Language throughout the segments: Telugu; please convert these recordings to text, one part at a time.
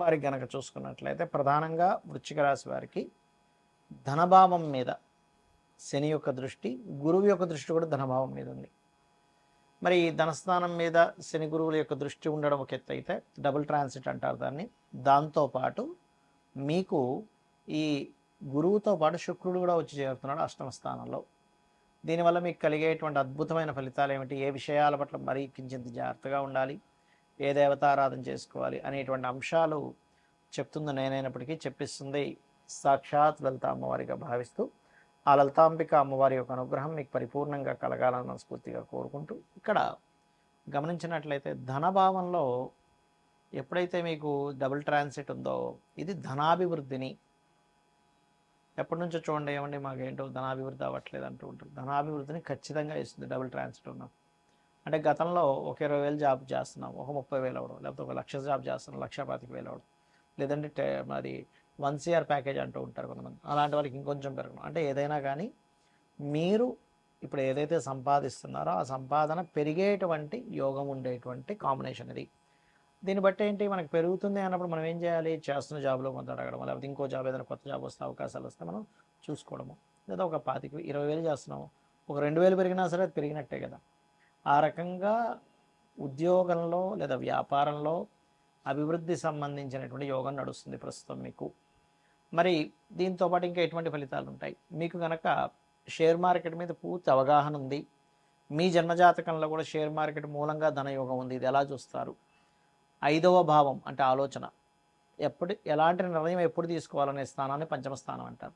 వారికి గనక చూసుకున్నట్లయితే ప్రధానంగా వృశ్చిక రాశి వారికి ధనభావం మీద శని యొక్క దృష్టి, గురువు యొక్క దృష్టి కూడా ధనభావం మీద ఉంది. మరి ఈ ధనస్థానం మీద శని గురువుల యొక్క దృష్టి ఉండడం ఒక ఎత్తు అయితే, డబుల్ ట్రాన్సిట్ అంటారు దాన్ని. దాంతోపాటు మీకు ఈ గురువుతో పాటు శుక్రుడు కూడా వచ్చి చేరుతున్నాడు అష్టమ స్థానంలో. దీనివల్ల మీకు కలిగేటువంటి అద్భుతమైన ఫలితాలు ఏమిటి, ఏ విషయాల పట్ల మరీ కించింత జాగ్రత్తగా ఉండాలి, ఏ దేవతారాధన చేసుకోవాలి అనేటువంటి అంశాలు చెప్తుంది నేనైనప్పటికీ చెప్పిస్తుంది సాక్షాత్ లలిత అమ్మవారిగా భావిస్తూ, ఆ లలితాంబిక అమ్మవారి యొక్క అనుగ్రహం మీకు పరిపూర్ణంగా కలగాలని మనస్ఫూర్తిగా కోరుకుంటూ, ఇక్కడ గమనించినట్లయితే ధనభావంలో ఎప్పుడైతే మీకు డబుల్ ట్రాన్సిట్ ఉందో ఇది ధనాభివృద్ధిని, ఎప్పటి నుంచో చూడండి ఏమండి మాకేంటో ధనాభివృద్ధి అవ్వట్లేదు అంటూ ఉంటారు. ధనాభివృద్ధిని ఖచ్చితంగా ఇస్తుంది డబుల్ ట్రాన్సిట్ ఉన్నాం అంటే. గతంలో ఒక 20,000 జాబ్ చేస్తున్నాం, ఒక 30,000 అవ్వడం, లేకపోతే ఒక 1,00,000 జాబ్ చేస్తున్నాం, 1,25,000 అవ్వడం, లేదంటే మరి 1 CR ప్యాకేజ్ అంటూ ఉంటారు కొంతమంది, అలాంటి వాళ్ళకి ఇంకొంచెం పెరగడం. అంటే ఏదైనా కానీ మీరు ఇప్పుడు ఏదైతే సంపాదిస్తున్నారో ఆ సంపాదన పెరిగేటువంటి యోగం ఉండేటువంటి కాంబినేషన్ ఇది. దీన్ని బట్టి ఏంటి, మనకు పెరుగుతుంది అన్నప్పుడు మనం ఏం చేయాలి, చేస్తున్న జాబ్లో కొంత అడగడం, లేకపోతే ఇంకో జాబ్ ఏదైనా కొత్త జాబ్ వస్తే అవకాశాలు వస్తే మనం చూసుకోవడము. లేదా ఒక 25,000-20,000 చేస్తున్నాము, ఒక 2,000 పెరిగినా సరే అది పెరిగినట్టే కదా. ఆ రకంగా ఉద్యోగంలో లేదా వ్యాపారంలో అభివృద్ధి సంబంధించినటువంటి యోగం నడుస్తుంది ప్రస్తుతం మీకు. మరి దీంతోపాటు ఇంకా ఎటువంటి ఫలితాలు ఉంటాయి, మీకు కనుక షేర్ మార్కెట్ మీద పూర్తి అవగాహన ఉంది, మీ జన్మజాతకంలో కూడా షేర్ మార్కెట్ మూలంగా ధనయోగం ఉంది, ఇది ఎలా చూస్తారు? 5వ భావం అంటే ఆలోచన, ఎలాంటి నిర్ణయం ఎప్పుడు తీసుకోవాలనే స్థానాన్ని పంచమ స్థానం అంటారు.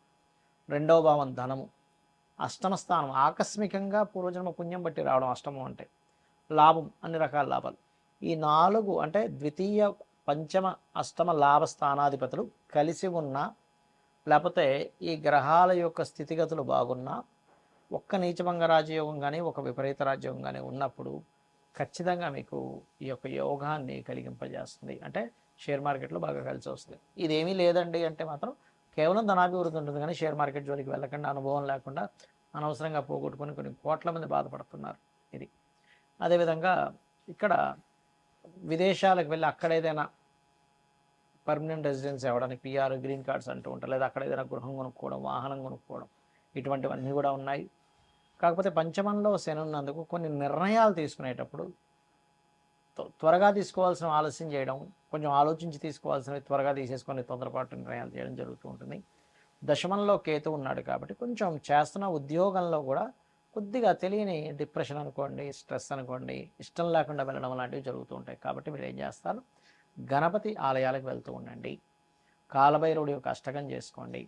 2వ భావం ధనము, అష్టమ స్థానం ఆకస్మికంగా పూర్వజన్మ పుణ్యం బట్టి రావడం, అష్టమం అంటే లాభం, అన్ని రకాల లాభాలు. ఈ 4 అంటే ద్వితీయ, పంచమ, అష్టమ లాభ స్థానాధిపతులు కలిసి ఉన్నా, లేకపోతే ఈ గ్రహాల యొక్క స్థితిగతులు బాగున్నా, ఒక్క నీచభంగ రాజయోగం కానీ ఒక విపరీత రాజయోగం కానీ ఉన్నప్పుడు ఖచ్చితంగా మీకు ఈ యొక్క యోగాన్ని కలిగింపజేస్తుంది. అంటే షేర్ మార్కెట్లో బాగా కలిసి వస్తుంది. ఇదేమీ లేదండి అంటే మాత్రం కేవలం ధనాభివృద్ధి ఉంటుంది, కానీ షేర్ మార్కెట్ జోలికి వెళ్ళకుండా, అనుభవం లేకుండా అనవసరంగా పోగొట్టుకొని కొన్ని కోట్ల మంది బాధపడుతున్నారు. ఇది అదేవిధంగా ఇక్కడ విదేశాలకు వెళ్ళి అక్కడ ఏదైనా పర్మనెంట్ రెసిడెన్స్ అవ్వడానికి PR, గ్రీన్ కార్డ్స్ అంటూ ఉంటారు, లేదా అక్కడ ఏదైనా గృహం కొనుక్కోవడం, వాహనం కొనుక్కోవడం, ఇటువంటివన్నీ కూడా ఉన్నాయి. కాకపోతే పంచమంలో శని ఉన్నందుకు కొన్ని నిర్ణయాలు తీసుకునేటప్పుడు త్వరగా తీసుకోవాల్సిన ఆలస్యం చేయడం, కొంచెం ఆలోచించి తీసుకోవాల్సినవి త్వరగా తీసేసుకొని తొందరపాటు నిర్ణయాలు చేయడం జరుగుతూ ఉంటుంది. దశమంలో కేతు ఉన్నాడు కాబట్టి కొంచెం చేస్తున్న ఉద్యోగంలో కూడా కొద్దిగా తెలియని డిప్రెషన్ అనుకోండి, స్ట్రెస్ అనుకోండి, ఇష్టం లేకుండా వెళ్ళడం లాంటివి జరుగుతూ ఉంటాయి. కాబట్టి మీరు ఏం చేస్తారు, గణపతి ఆలయాలకు వెళ్తూ ఉండండి, కాలభైరవుడి యొక్క అష్టకం చేసుకోండి,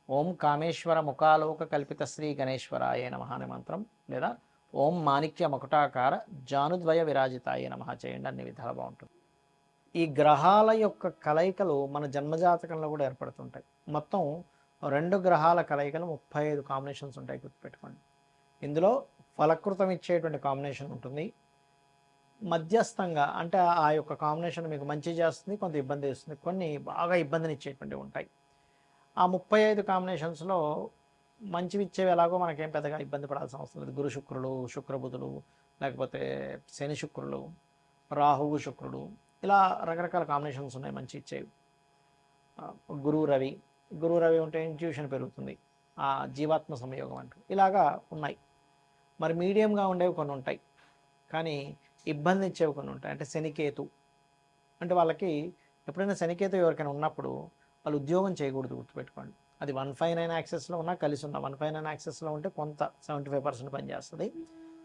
ఓం కామేశ్వర ముఖాలోక కల్పిత శ్రీ గణేశ్వరాయ నమః అనే మంత్రం, లేదా ఓం మాణిక్య మకుటాకార జానుద్వయ విరాజితాయ నమః చేయండి, అన్ని విధాలు బాగుంటుంది. ఈ గ్రహాల యొక్క కలయికలు మన జన్మజాతకంలో కూడా ఏర్పడుతుంటాయి. మొత్తం 2 గ్రహాల కలయికలు 35 కాంబినేషన్స్ ఉంటాయి, గుర్తుపెట్టుకోండి. ఇందులో ఫలకృతం ఇచ్చేటువంటి కాంబినేషన్ ఉంటుంది, మధ్యస్థంగా అంటే ఆ యొక్క కాంబినేషన్ మీకు మంచి చేస్తుంది, కొంత ఇబ్బంది ఇస్తుంది, కొన్ని బాగా ఇబ్బందిని ఇచ్చేటువంటివి ఉంటాయి. ఆ 35 కాంబినేషన్స్లో మంచివి ఇచ్చేవి ఎలాగో మనకేం పెద్దగా ఇబ్బంది పడాల్సిన అవసరం లేదు. గురు శుక్రుడు, శుక్రబుధులు, లేకపోతే శని శుక్రులు, రాహువు శుక్రుడు, ఇలా రకరకాల కాంబినేషన్స్ ఉన్నాయి మంచి ఇచ్చేవి. గురువు రవి ఉంటే ఇంట్యూషన్ పెరుగుతుంది, ఆ జీవాత్మ సంయోగం అంటూ ఇలాగా ఉన్నాయి. మరి మీడియంగా ఉండేవి కొన్ని ఉంటాయి, కానీ ఇబ్బంది ఇచ్చేవి కొన్ని ఉంటాయి. అంటే శనికేతు అంటే వాళ్ళకి ఎప్పుడైనా శనికేతు ఎవరికైనా ఉన్నప్పుడు వాళ్ళు ఉద్యోగం చేయకూడదు, గుర్తుపెట్టుకోండి. అది 159 యాక్సెస్లో ఉన్నా, కలిసి ఉన్న 159 యాక్సెస్లో ఉంటే కొంత 75% పనిచేస్తుంది,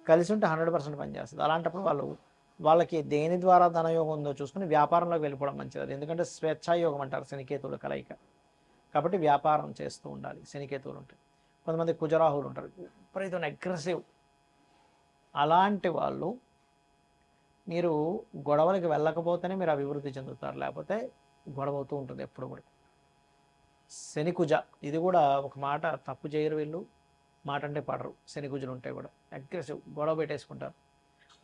కలిసి ఉంటే 100% పనిచేస్తుంది. అలాంటప్పుడు వాళ్ళకి దేని ద్వారా ధనయోగం ఉందో చూసుకుని వ్యాపారంలోకి వెళ్ళిపోవడం మంచిది. అది ఎందుకంటే స్వేచ్ఛాయోగం అంటారు శనికేతువుల కలయిక, కాబట్టి వ్యాపారం చేస్తూ ఉండాలి శనికేతువులు ఉంటాయి. కొంతమంది కుజరాహువులు ఉంటారు, విపరీతమైన అగ్రెసివ్, అలాంటి వాళ్ళు మీరు గొడవలకి వెళ్ళకపోతేనే మీరు అభివృద్ధి చెందుతారు, లేకపోతే గొడవ అవుతూ ఉంటుంది ఎప్పుడు కూడా. శని కుజ, ఇది కూడా ఒక మాట తప్పు చేయరు వీళ్ళు, మాట అంటే పడరు. శని కుజులు ఉంటే కూడా అగ్రెసివ్, గొడవ పెట్టేసుకుంటారు.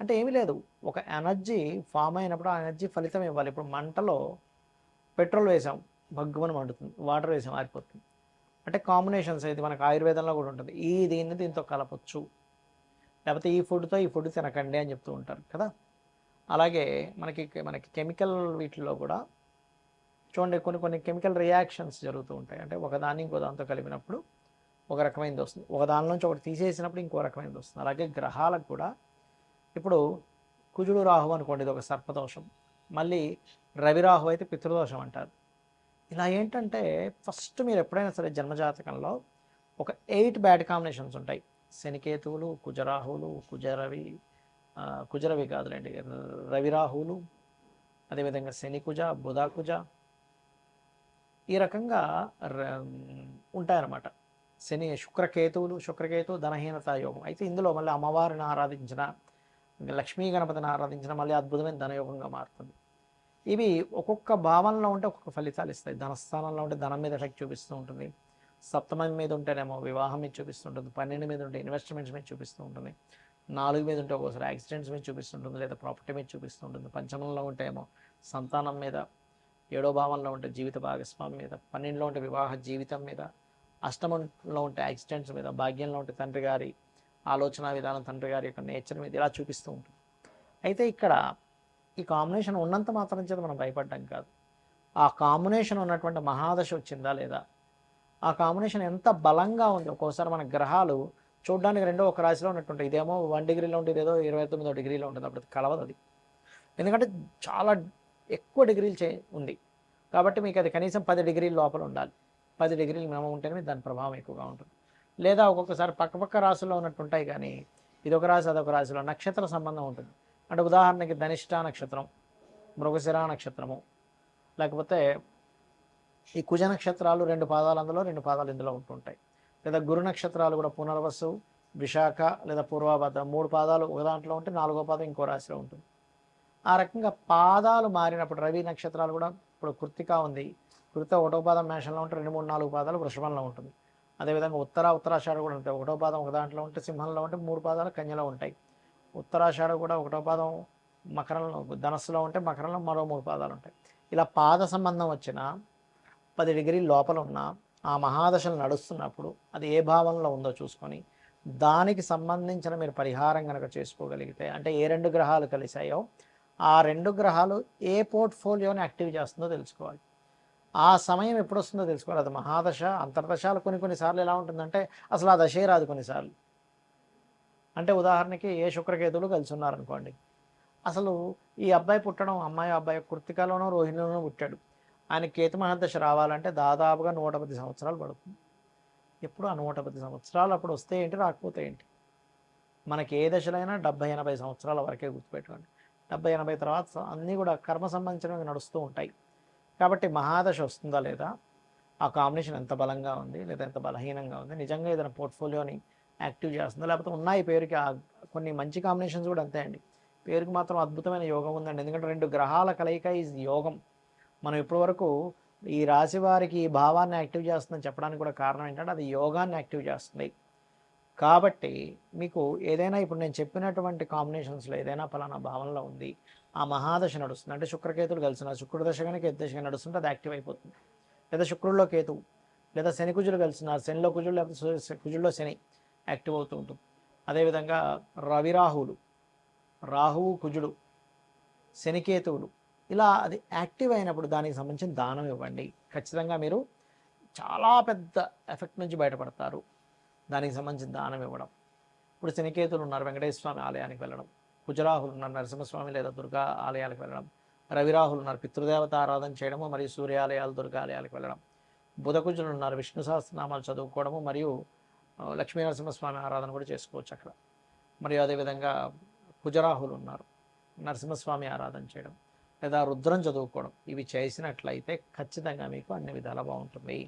అంటే ఏమీ లేదు, ఒక ఎనర్జీ ఫామ్ అయినప్పుడు ఆ ఎనర్జీ ఫలితం ఇవ్వాలి. ఇప్పుడు మంటలో పెట్రోల్ వేసాం, భగ్గుమని మండుతుంది, వాటర్ వేసాం ఆరిపోతుంది. అంటే కాంబినేషన్స్ ఇది మనకు ఆయుర్వేదంలో కూడా ఉంటుంది, దీన్ని దీంతో కలపచ్చు, లేకపోతే ఈ ఫుడ్తో ఈ ఫుడ్ తినకండి అని చెప్తూ ఉంటారు కదా. అలాగే మనకి కెమికల్ వీటిల్లో కూడా చూడండి కొన్ని కొన్ని కెమికల్ రియాక్షన్స్ జరుగుతూ ఉంటాయి. అంటే ఒకదాన్ని ఇంకో దాంతో కలిపినప్పుడు ఒక రకమైనది వస్తుంది, ఒక దాని నుంచి ఒకటి తీసేసినప్పుడు ఇంకో రకమైనది వస్తుంది. అలాగే గ్రహాలకు కూడా ఇప్పుడు కుజుడు రాహు అనుకోండి, ఇది ఒక సర్పదోషం. మళ్ళీ రవి రాహు అయితే పితృదోషం అంటారు. ఇలా ఏంటంటే ఫస్ట్ మీరు ఎప్పుడైనా సరే జన్మజాతకంలో ఒక 8 బ్యాడ్ కాంబినేషన్స్ ఉంటాయి. శనికేతువులు, కుజరాహువులు, కుజరవి కాదులేండి, రవిరాహువులు, అదేవిధంగా శని కుజ, బుధ కుజ, ఈ రకంగా ఉంటాయన్నమాట. శుక్రకేతువు ధనహీనత యోగం. అయితే ఇందులో మళ్ళీ అమ్మవారిని ఆరాధించిన, లక్ష్మీ గణపతిని ఆరాధించిన మళ్ళీ అద్భుతమైన ధనయోగంగా మారుతుంది. ఇవి ఒక్కొక్క భావంలో ఉంటే ఒక్కొక్క ఫలితాలు ఇస్తాయి. ధనస్థానంలో ఉంటే ధనం మీద ఎఫెక్ట్ చూపిస్తూ ఉంటుంది, సప్తమం మీద ఉంటేనేమో వివాహం మీద చూపిస్తుంటుంది, 12 మీద ఉంటే ఇన్వెస్ట్మెంట్స్ మీద చూపిస్తూ ఉంటుంది, 4 మీద ఉంటే ఒక్కోసారి యాక్సిడెంట్స్ మీద చూపిస్తుంటుంది, లేదా ప్రాపర్టీ మీద చూపిస్తుంటుంది, పంచమంలో ఉంటే ఏమో సంతానం మీద, 7వ భావంలో ఉంటే జీవిత భాగస్వామి మీద, 12లో ఉంటే వివాహ జీవితం మీద, అష్టమంలో ఉంటే యాక్సిడెంట్స్ మీద, భాగ్యంలో ఉంటే తండ్రి గారి ఆలోచన విధానం, తండ్రి గారి యొక్క నేచర్ మీద ఇలా చూపిస్తూ ఉంటుంది. అయితే ఇక్కడ ఈ కాంబినేషన్ ఉన్నంత మాత్రం చేత మనం భయపడ్డాం కాదు, ఆ కాంబినేషన్ ఉన్నటువంటి మహాదశ వచ్చిందా లేదా, ఆ కాంబినేషన్ ఎంత బలంగా ఉంది. ఒక్కోసారి మన గ్రహాలు చూడడానికి రెండో ఒక రాశిలో ఉన్నట్టుంటాయి. ఇదేమో 1 డిగ్రీలో ఉంటుంది, ఏదో 29 డిగ్రీలో ఉంటుంది, అప్పుడు కలవదు అది. ఎందుకంటే చాలా ఎక్కువ డిగ్రీలు ఉంది కాబట్టి మీకు అది కనీసం 10 డిగ్రీల లోపల ఉండాలి. 10 డిగ్రీలు మినిమం ఉంటేనే దాని ప్రభావం ఎక్కువగా ఉంటుంది. లేదా ఒక్కొక్కసారి పక్కపక్క రాశుల్లో ఉన్నట్టు ఉంటాయి, కానీ ఇదొక రాశి అదొక రాశిలో నక్షత్ర సంబంధం ఉంటుంది. అంటే ఉదాహరణకి ధనిష్ట నక్షత్రం, మృగశిర నక్షత్రము, లేకపోతే ఈ కుజ నక్షత్రాలు 2 పాదాలు అందులో 2 పాదాలు ఇందులో ఉంటుంటాయి. లేదా గురు నక్షత్రాలు కూడా పునర్వసు, విశాఖ లేదా పూర్వభద్ర 3 పాదాలు ఒక దాంట్లో ఉంటే 4వ పాదం ఇంకో రాశిలో ఉంటుంది. ఆ రకంగా పాదాలు మారినప్పుడు రవి నక్షత్రాలు కూడా, ఇప్పుడు కృత్తిక ఉంది, కృత్తిక 1వ పాదం మేషంలో ఉంటే 2, 3, 4 పాదాలు వృషభంలో ఉంటుంది. అదేవిధంగా ఉత్తరాషాఢ కూడా ఉంటాయి, 1వ పాదం ఒక దాంట్లో ఉంటే సింహంలో ఉంటే 3 పాదాలు కన్యలో ఉంటాయి. ఉత్తరాషాఢ కూడా 1వ పాదం మకరంలో, ధనస్సులో ఉంటే మకరంలో మరో 3 పాదాలు ఉంటాయి. ఇలా పాద సంబంధం వచ్చిన 10 డిగ్రీల లోపల ఉన్న ఆ మహాదశలు నడుస్తున్నప్పుడు అది ఏ భావంలో ఉందో చూసుకొని దానికి సంబంధించిన మీరు పరిహారం కనుక చేసుకోగలిగితే, అంటే ఏ 2 గ్రహాలు కలిశాయో ఆ 2 గ్రహాలు ఏ పోర్ట్ఫోలియోని యాక్టివ్ చేస్తుందో తెలుసుకోవాలి. ఆ సమయం ఎప్పుడు వస్తుందో తెలుసుకోవాలి. అది మహాదశ, అంతర్దశాలు కొన్నిసార్లు ఎలా ఉంటుందంటే అసలు ఆ దశే రాదు కొన్నిసార్లు. అంటే ఉదాహరణకి ఏ శుక్రకేతువులు కలిసి ఉన్నారనుకోండి, అసలు ఈ అబ్బాయి పుట్టడం, అబ్బాయి కృత్తికలోనో రోహిణిలోనో పుట్టాడు, ఆయన కేతు మహాదశ రావాలంటే దాదాపుగా 110 సంవత్సరాలు పడుతుంది. ఎప్పుడు ఆ 110 సంవత్సరాలు అప్పుడు వస్తే ఏంటి, రాకపోతే ఏంటి. మనకి ఏ దశలైనా 70-80 సంవత్సరాల వరకే గుర్తుపెట్టుకోండి. 70-80 తర్వాత అన్నీ కూడా కర్మ సంబంధించినవి నడుస్తూ ఉంటాయి. కాబట్టి మహాదశ వస్తుందా లేదా, ఆ కాంబినేషన్ ఎంత బలంగా ఉంది లేదా ఎంత బలహీనంగా ఉంది, నిజంగా ఏదైనా పోర్ట్ఫోలియోని యాక్టివ్ చేస్తుందా, లేకపోతే ఉన్నాయి పేరుకి కొన్ని మంచి కాంబినేషన్స్ కూడా అంతే అండి. పేరుకి మాత్రం అద్భుతమైన యోగం ఉందండి. ఎందుకంటే 2 గ్రహాల కలయిక ఈజ్ యోగం. మనం ఇప్పటివరకు ఈ రాశి వారికి ఈ భావాన్ని యాక్టివ్ చేస్తుందని చెప్పడానికి కూడా కారణం ఏంటంటే అది యోగాన్ని యాక్టివ్ చేస్తుంది. కాబట్టి మీకు ఏదైనా ఇప్పుడు నేను చెప్పినటువంటి కాంబినేషన్స్లో ఏదైనా ఫలానా భావనలో ఉంది, ఆ మహాదశ నడుస్తుంది, అంటే శుక్రకేతులు కలిసినారు, శుక్రుడు దశ కనుక కేతు దశగా నడుస్తుంటే అది యాక్టివ్ అయిపోతుంది. లేదా శుక్రుల్లో కేతువు, లేదా శని కుజులు కలిసినారు, శనిలో కుజులు లేకపోతే కుజుల్లో శని యాక్టివ్ అవుతూ ఉంటుంది. అదేవిధంగా రవిరాహువులు, రాహువు కుజుడు, శనికేతువులు, ఇలా అది యాక్టివ్ అయినప్పుడు దానికి సంబంధించిన దానం ఇవ్వండి. ఖచ్చితంగా మీరు చాలా పెద్ద ఎఫెక్ట్ నుంచి బయటపడతారు. దానికి సంబంధించిన దానం ఇవ్వడం. ఇప్పుడు శనికేతులు ఉన్నారు, వెంకటేశ్వర స్వామి ఆలయానికి వెళ్ళడం, కుజరాహులు ఉన్నారు, నరసింహస్వామి లేదా దుర్గా ఆలయాలకు వెళ్ళడం, రవిరాహులు ఉన్నారు, పితృదేవత ఆరాధన చేయడము మరియు సూర్యాలయాలు, దుర్గా ఆలయాలకు వెళ్ళడం, బుధకుజులు ఉన్నారు, విష్ణు సహస్రనామాలు చదువుకోవడము మరియు లక్ష్మీ నరసింహస్వామి ఆరాధన కూడా చేసుకోవచ్చు అక్కడ. మరియు అదేవిధంగా కుజరాహులు ఉన్నారు, నరసింహస్వామి ఆరాధన చేయడం లేదా రుద్రం చదువుకోవడం, ఇవి చేసినట్లయితే ఖచ్చితంగా మీకు అన్ని విధాలా బాగుంటుంది.